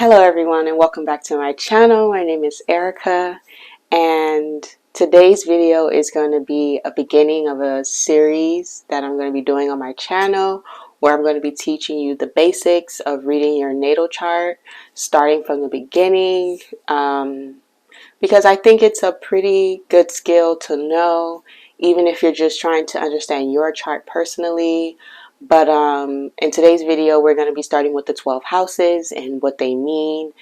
Hello everyone and welcome back to my channel. My name is Erica and today's video is going to be a beginning of a series that I'm going to be doing on my channel where I'm going to be teaching you the basics of reading your natal chart starting from the beginning because I think it's a pretty good skill to know even if you're just trying to understand your chart personally. But in today's video, we're going to be starting with the 12 houses and what they mean.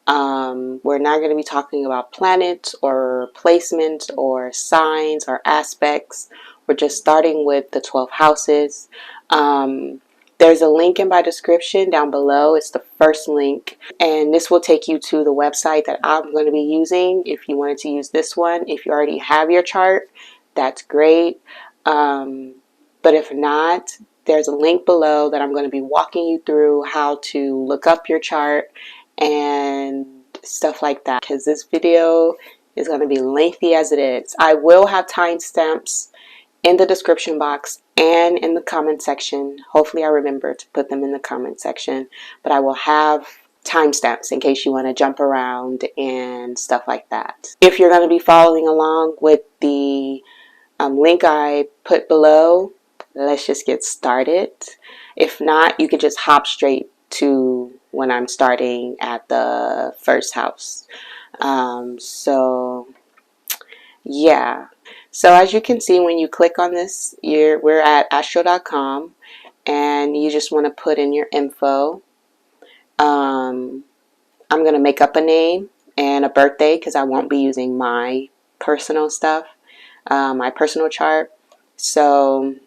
We're not going to be talking about planets or placements or signs or aspects. We're just starting with the 12 houses. There's a link in my description down below. It's the first link. And this will take you to the website that I'm going to be using if you wanted to use this one. If you already have your chart, that's great. But if not, there's a link below that I'm going to be walking you through how to look up your chart and stuff like that, because this video is going to be lengthy as it is. I will have timestamps in the description box and in the comment section. Hopefully I remember to put them in the comment section, but I will have timestamps in case you want to jump around and stuff like that. If you're going to be following along with the link I put below, let's just get started. If not, you can just hop straight to when I'm starting at the first house. So yeah. So as you can see, when you click on this, we're at astro.com and you just want to put in your info. I'm going to make up a name and a birthday because I won't be using my personal stuff, my personal chart. So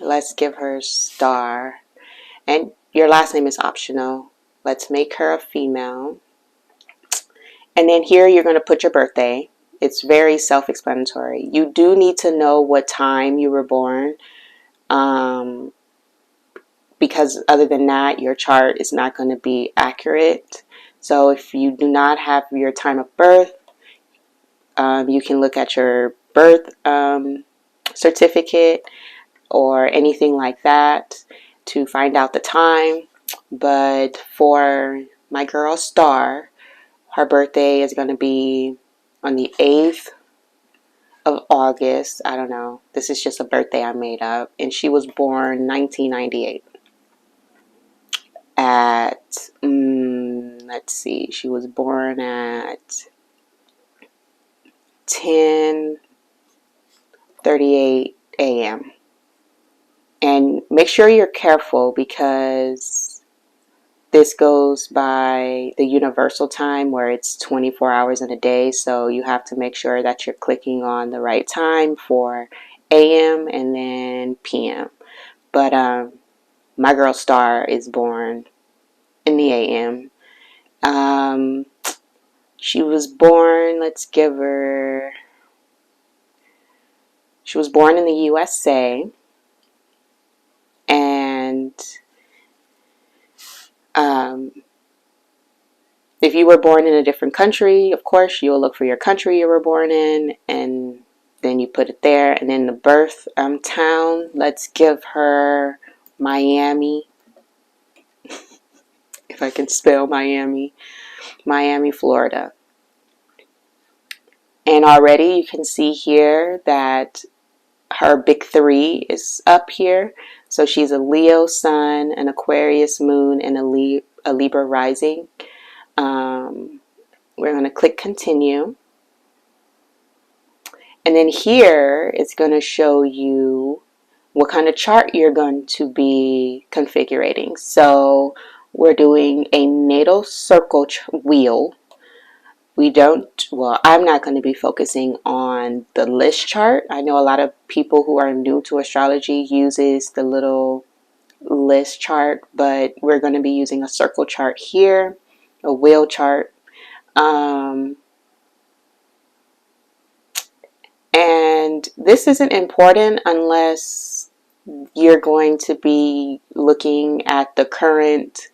let's give her Star. And your last name is optional. Let's make her a female. And then here you're going to put your birthday. It's very self-explanatory. You do need to know what time you were born, because other than that, your chart is not going to be accurate. So if you do not have your time of birth, you can look at your birth certificate or anything like that to find out the time. But for my girl Star, her birthday is going to be on the 8th of August. I don't know. This is just a birthday I made up. And she was born 1998 at, let's see, she was born at 10:38 a.m. And make sure you're careful because this goes by the universal time where it's 24 hours in a day. So you have to make sure that you're clicking on the right time for AM and then PM. But my girl Star is born in the AM. She was born, she was born in the USA. And if you were born in a different country, of course, you'll look for your country you were born in, and then you put it there. And then the birth town, let's give her Miami. If I can spell Miami. Miami, Florida. And already you can see here that her big 3 is up here. So she's a Leo sun, an Aquarius moon, and a Libra rising. We're going to click continue. And then here it's going to show you what kind of chart you're going to be configuring. So we're doing a natal circle wheel. I'm not going to be focusing on the list chart. I know a lot of people who are new to astrology uses the little list chart, but we're going to be using a circle chart here, a wheel chart. And this isn't important unless you're going to be looking at the current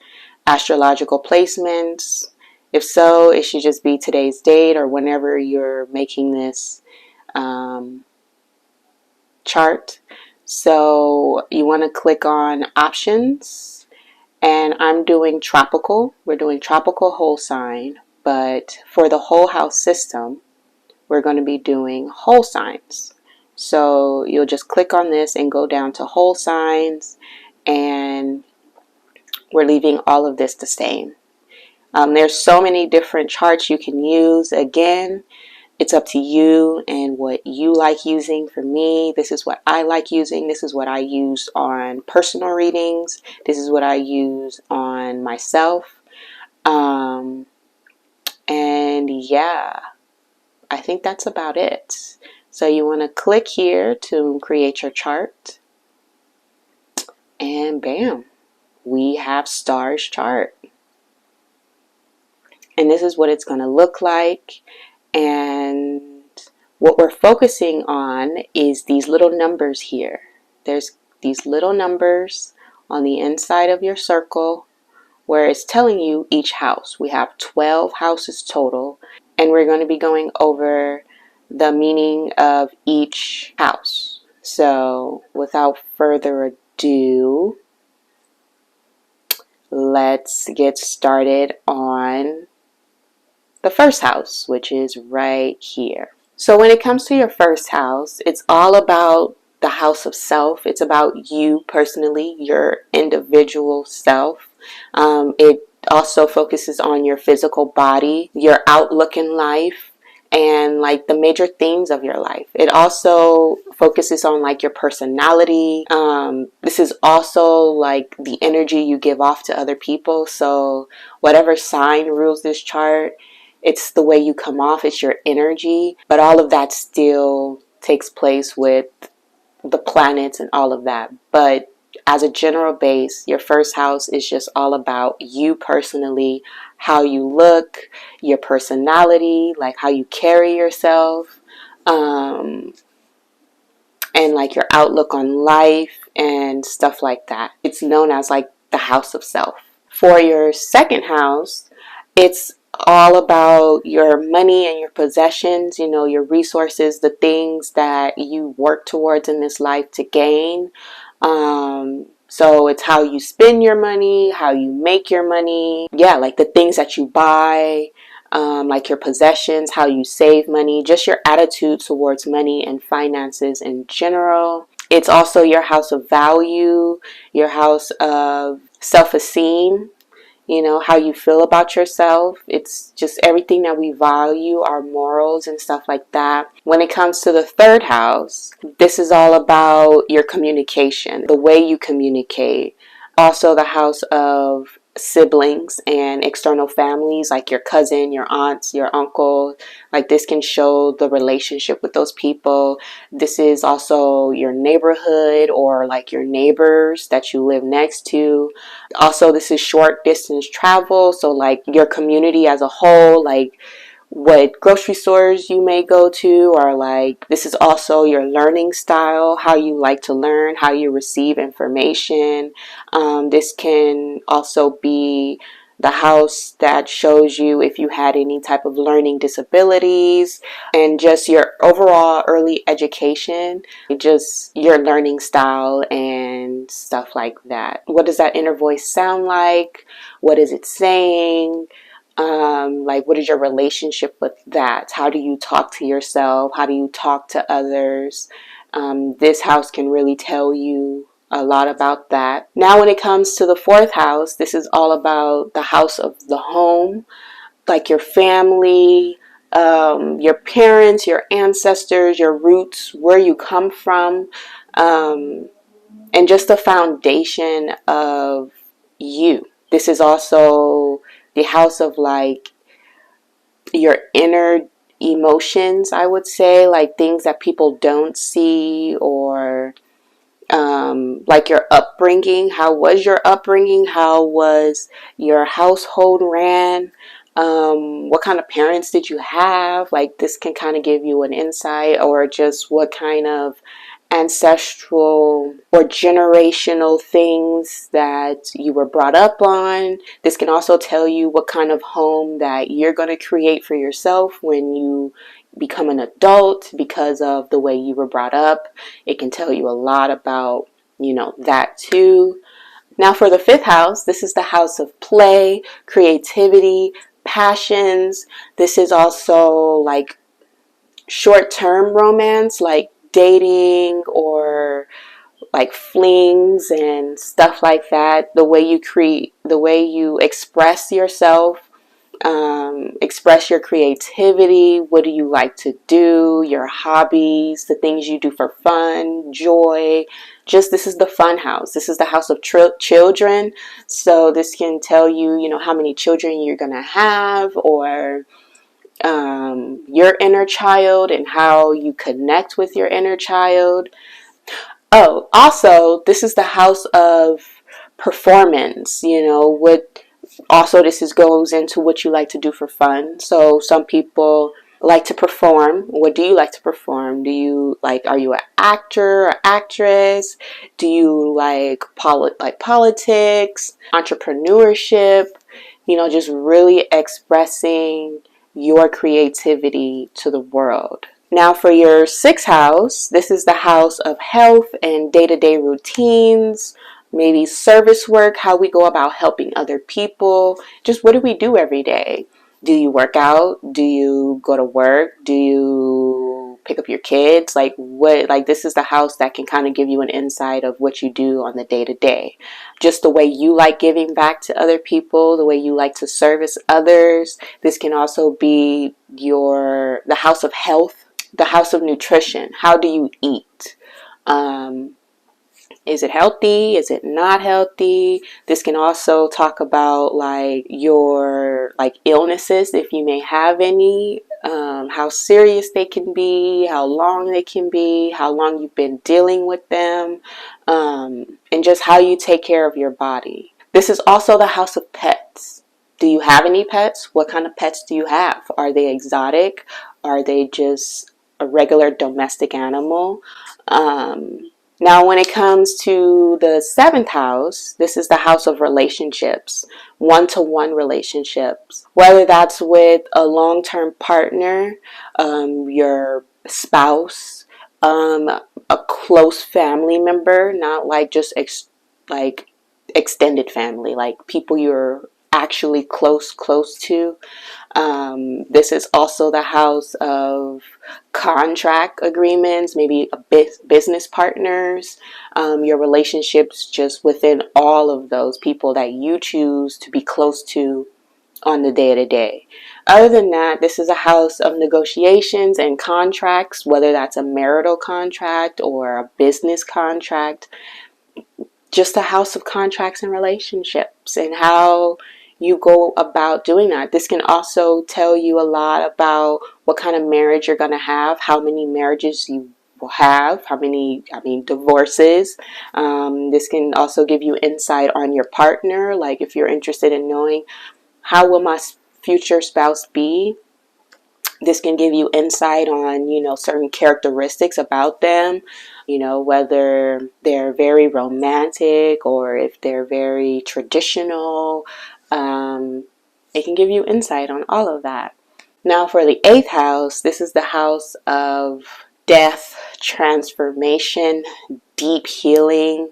astrological placements. If so, it should just be today's date or whenever you're making this chart. So you want to click on options And I'm doing tropical. We're doing tropical whole sign, but for the whole house system, we're going to be doing whole signs. So you'll just click on this and go down to whole signs, and we're leaving all of this the same. There's so many different charts you can use. Again, it's up to you and what you like using. For me, this is what I like using. This is what I use on personal readings. This is what I use on myself. And yeah, I think that's about it. So you want to click here to create your chart. And bam, we have Star's chart. And this is what it's going to look like. And what we're focusing on is these little numbers here. There's these little numbers on the inside of your circle where it's telling you each house. We have 12 houses total, and we're going to be going over the meaning of each house. So without further ado, let's get started on the first house, which is right here. So when it comes to your first house, it's all about the house of self. It's about you personally, your individual self. It also focuses on your physical body, your outlook in life, and like the major themes of your life. It also focuses on like your personality. This is also like the energy you give off to other people. So whatever sign rules this chart, it's the way you come off, it's your energy, but all of that still takes place with the planets and all of that. But as a general base, your first house is just all about you personally, how you look, your personality, like how you carry yourself, and like your outlook on life and stuff like that. It's known as like the house of self. For your second house, it's all about your money and your possessions, you know, your resources, the things that you work towards in this life to gain. So it's how you spend your money, how you make your money. Yeah, like the things that you buy, like your possessions, how you save money, just your attitude towards money and finances in general. It's also your house of value, your house of self-esteem, you know, how you feel about yourself. It's just everything that we value, our morals and stuff like that. When it comes to the third house, this is all about your communication, the way you communicate. Also the house of siblings and external families, like your cousin, your aunts, your uncle. Like this can show the relationship with those people. This is also your neighborhood or like your neighbors that you live next to. Also, this is short distance travel, so like your community as a whole, like what grocery stores you may go to, or like this is also your learning style, how you like to learn, how you receive information. This can also be the house that shows you if you had any type of learning disabilities, and just your overall early education, just your learning style and stuff like that. What does that inner voice sound like? What is it saying? Like what is your relationship with that? How do you talk to yourself? How do you talk to others? This house can really tell you a lot about that. Now when it comes to the fourth house, this is all about the house of the home, like your family, your parents, your ancestors, your roots, where you come from, and just the foundation of you. This is also the house of like your inner emotions, I would say, like things that people don't see, or like your upbringing. How was your upbringing? How was your household ran? What kind of parents did you have? Like this can kind of give you an insight, or just what kind of ancestral or generational things that you were brought up on. This can also tell you what kind of home that you're going to create for yourself when you become an adult because of the way you were brought up. It can tell you a lot about, you know, that too. Now for the 5th house, this is the house of play, creativity, passions. This is also like short-term romance, like dating or like flings and stuff like that. The way you create, the way you express yourself, express your creativity. What do you like to do? Your hobbies, the things you do for fun, joy. Just this is the fun house. This is the house of children. So this can tell you, you know, how many children you're gonna have, or your inner child and how you connect with your inner child. Oh, also, this is the house of performance. You know, what also this is goes into what you like to do for fun. So some people like to perform. What do you like to perform? Do you like, are you an actor or actress? Do you like politics, entrepreneurship? You know, just really expressing your creativity to the world. Now for your 6th house, this is the house of health and day-to-day routines, maybe service work, how we go about helping other people. Just what do we do every day? Do you work out? Do you go to work? Do you pick up your kids? Like what, like this is the house that can kind of give you an insight of what you do on the day to day. Just the way you like giving back to other people, the way you like to service others. This can also be the house of health, the house of nutrition. How do you eat? Is it healthy? Is it not healthy? This can also talk about like your like illnesses, if you may have any, how serious they can be, how long they can be, how long you've been dealing with them, and just how you take care of your body. This is also the house of pets. Do you have any pets? What kind of pets do you have? Are they exotic? Are they just a regular domestic animal? Now, when it comes to the 7th house, this is the house of relationships, one-to-one relationships, whether that's with a long-term partner, your spouse, a close family member, not like just like extended family, like people you're actually close to. This is also the house of contract agreements, maybe business partners, your relationships just within all of those people that you choose to be close to on the day to day. Other than that, this is a house of negotiations and contracts, whether that's a marital contract or a business contract. Just a house of contracts and relationships and how you go about doing that. This can also tell you a lot about what kind of marriage you're going to have, how many marriages you will have, divorces. This can also give you insight on your partner, like if you're interested in knowing how will my future spouse be. This can give you insight on, you know, certain characteristics about them, you know, whether they're very romantic or if they're very traditional. It can give you insight on all of that. Now for the 8th house, this is the house of death, transformation, deep healing,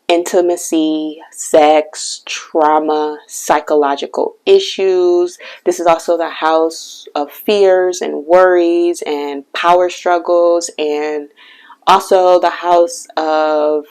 intimacy, sex, trauma, psychological issues. This is also the house of fears and worries and power struggles, and also the house of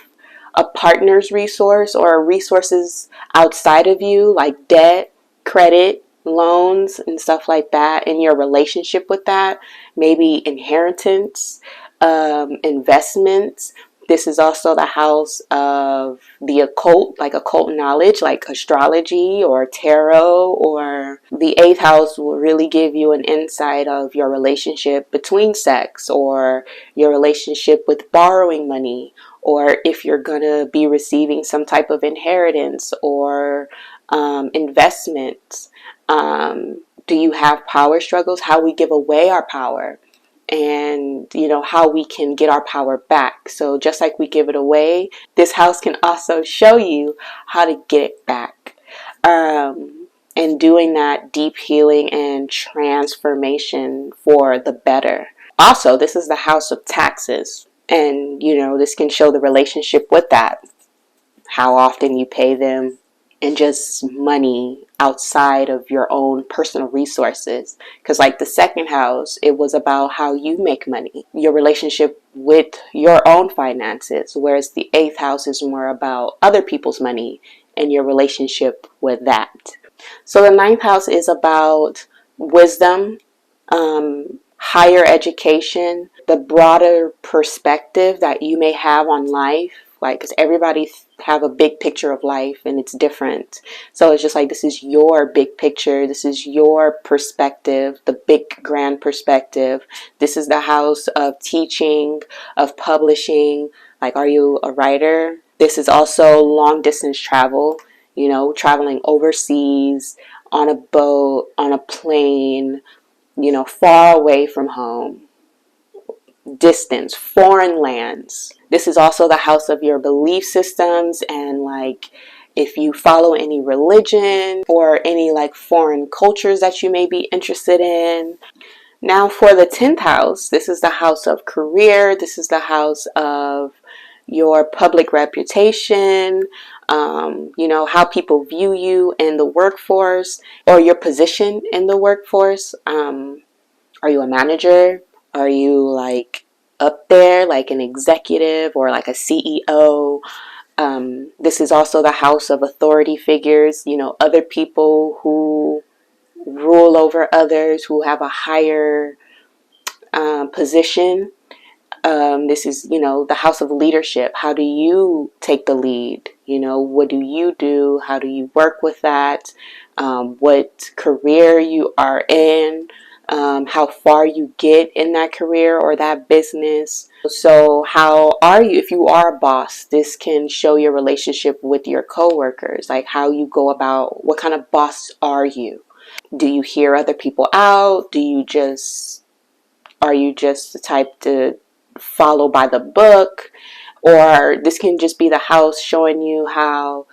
a partner's resource or resources outside of you, like debt, credit, loans, and stuff like that, in your relationship with that. Maybe inheritance, investments. This is also the house of the occult, like occult knowledge, like astrology or tarot. Or the 8th house will really give you an insight of your relationship between sex, or your relationship with borrowing money, or if you're going to be receiving some type of inheritance or investments. Do you have power struggles? How we give away our power, and you know how we can get our power back. So just like we give it away, this house can also show you how to get it back, and doing that deep healing and transformation for the better. Also, this is the house of taxes, and you know this can show the relationship with that. how often you pay them, and just money outside of your own personal resources. Because like the second house, it was about how you make money, your relationship with your own finances, whereas the eighth house is more about other people's money and your relationship with that. So the ninth house is about wisdom, higher education, the broader perspective that you may have on life. Like, because everybody have a big picture of life and it's different. So it's just like, this is your big picture. This is your perspective, the big grand perspective. This is the house of teaching, of publishing. Like, are you a writer? This is also long distance travel, you know, traveling overseas, on a boat, on a plane, you know, far away from home, distance, foreign lands. This is also the house of your belief systems, and like if you follow any religion or any like foreign cultures that you may be interested in. Now for the 10th house, this is the house of career. This is the house of your public reputation, you know, how people view you in the workforce or your position in the workforce. Are you a manager? Are you like up there, like an executive or like a CEO? This is also the house of authority figures, you know, other people who rule over others, who have a higher position. This is, you know, the house of leadership. How do you take the lead? You know, what do you do? How do you work with that? What career you are in? How far you get in that career or that business. So how are you, if you are a boss, this can show your relationship with your coworkers, like how you go about, what kind of boss are you? Do you hear other people out? Are you just the type to follow by the book? Or this can just be the house showing you how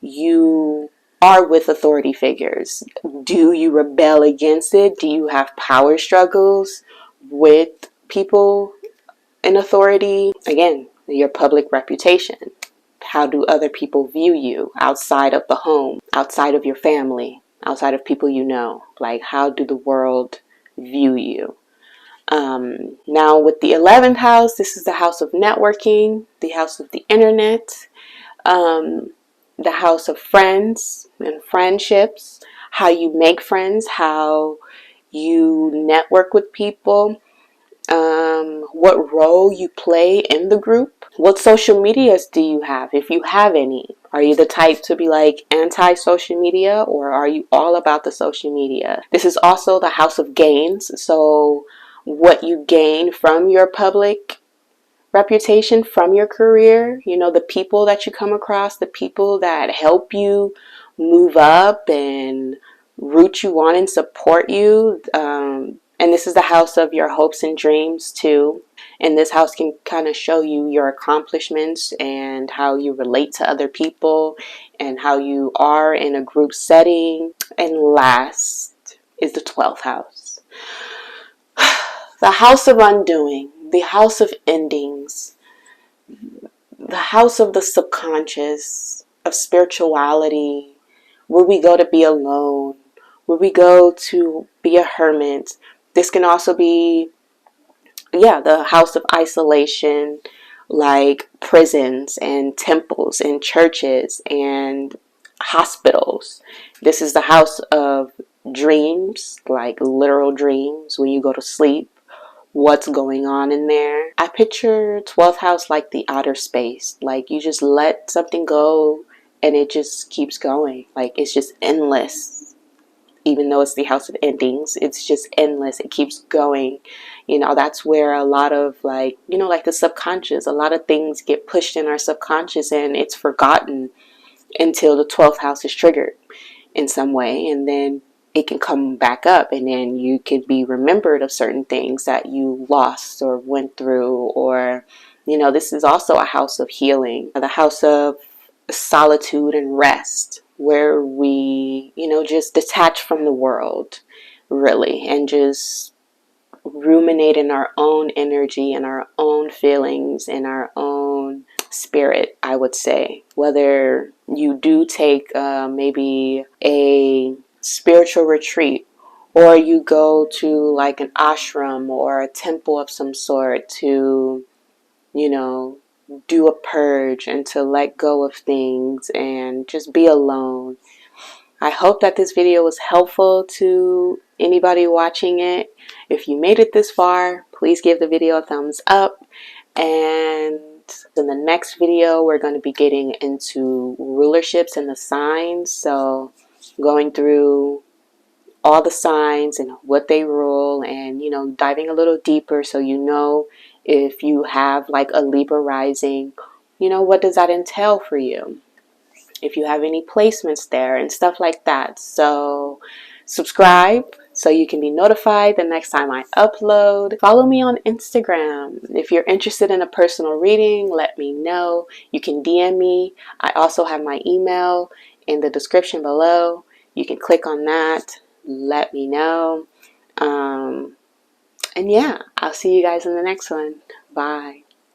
you are with authority figures. Do you rebel against it? Do you have power struggles with people in authority? Again, your public reputation. How do other people view you outside of the home, outside of your family, outside of people you know? Like, how do the world view you? Now with the 11th house, this is the house of networking, the house of the internet, the house of friends and friendships, how you make friends, how you network with people, what role you play in the group. What social medias do you have, if you have any? Are you the type to be like anti-social media, or are you all about the social media? This is also the house of gains. So what you gain from your public reputation, from your career, you know, the people that you come across, the people that help you move up and root you on and support you. And this is the house of your hopes and dreams too. And this house can kind of show you your accomplishments and how you relate to other people and how you are in a group setting. And last is the 12th house. The house of undoing, the house of endings, the house of the subconscious, of spirituality, where we go to be alone, where we go to be a hermit. This can also be, yeah, the house of isolation, like prisons and temples and churches and hospitals. This is the house of dreams, like literal dreams when you go to sleep. What's going on in there? I picture 12th house like the outer space. Like you just let something go and it just keeps going. Like it's just endless. Even though it's the house of endings, it's just endless. It keeps going. You know, that's where a lot of like, you know, like the subconscious, a lot of things get pushed in our subconscious and it's forgotten until the 12th house is triggered in some way, and then it can come back up, and then you could be remembered of certain things that you lost or went through. Or, you know, this is also a house of healing, the house of solitude and rest, where we, you know, just detach from the world really and just ruminate in our own energy and our own feelings and our own spirit, I would say. Whether you do take maybe a spiritual retreat, or you go to like an ashram or a temple of some sort to, you know, do a purge and to let go of things and just be alone. I hope that this video was helpful to anybody watching it. If you made it this far, please give the video a thumbs up. And in the next video, we're going to be getting into rulerships and the signs. So going through all the signs and what they rule, and, you know, diving a little deeper so you know if you have like a Libra rising, you know, what does that entail for you? If you have any placements there and stuff like that. So subscribe so you can be notified the next time I upload. Follow me on Instagram. If you're interested in a personal reading, let me know. You can DM me. I also have my email in the description below. You can click on that. Let me know. And yeah, I'll see you guys in the next one. Bye.